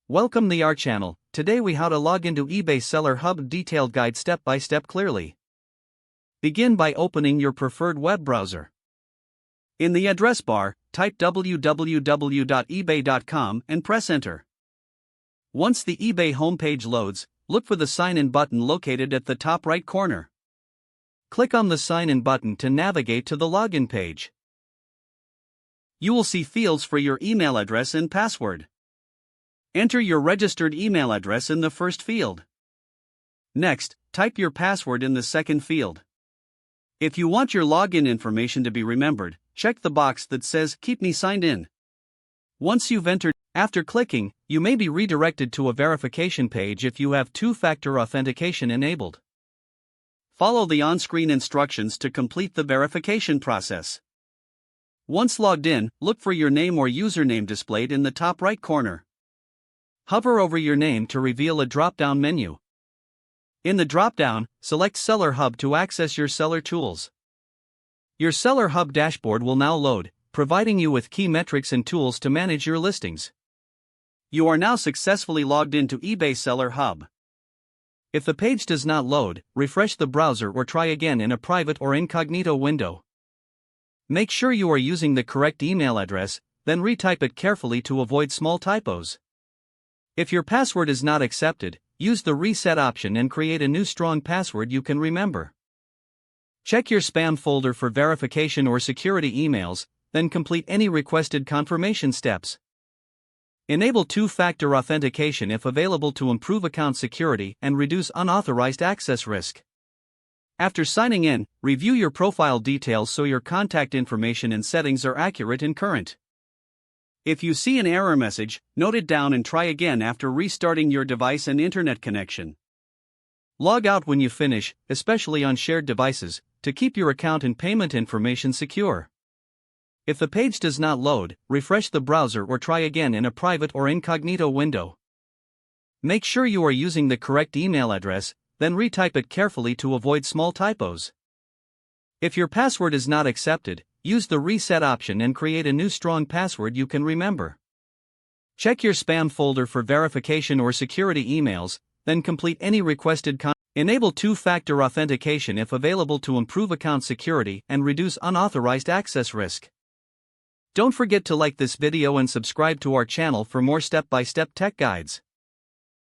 Welcome to our channel. Today we how to log into eBay Seller Hub detailed guide step by step clearly. Begin by opening your preferred web browser. In the address bar, type www.ebay.com and press enter. Once the eBay homepage loads, look for the sign in button located at the top right corner. Click on the sign in button to navigate to the login page. You will see fields for your email address and password. Enter your registered email address in the first field. Next, type your password in the second field. If you want your login information to be remembered, check the box that says Keep me signed in. Once you've entered, after clicking, you may be redirected to a verification page if you have two-factor authentication enabled. Follow the on-screen instructions to complete the verification process. Once logged in, look for your name or username displayed in the top right corner. Hover over your name to reveal a drop-down menu. In the drop-down, select Seller Hub to access your seller tools. Your Seller Hub dashboard will now load, providing you with key metrics and tools to manage your listings. You are now successfully logged into eBay Seller Hub. If the page does not load, refresh the browser or try again in a private or incognito window. Make sure you are using the correct email address, then retype it carefully to avoid small typos. If your password is not accepted, use the reset option and create a new strong password you can remember. Check your spam folder for verification or security emails, then complete any requested confirmation steps. Enable two-factor authentication if available to improve account security and reduce unauthorized access risk. After signing in, review your profile details so your contact information and settings are accurate and current. If you see an error message, note it down and try again after restarting your device and internet connection. Log out when you finish, especially on shared devices, to keep your account and payment information secure. If the page does not load, refresh the browser or try again in a private or incognito window. Make sure you are using the correct email address, then retype it carefully to avoid small typos. If your password is not accepted, use the reset option and create a new strong password you can remember. Check your spam folder for verification or security emails, then complete any requested Enable two-factor authentication if available to improve account security and reduce unauthorized access risk. Don't forget to like this video and subscribe to our channel for more step-by-step tech guides.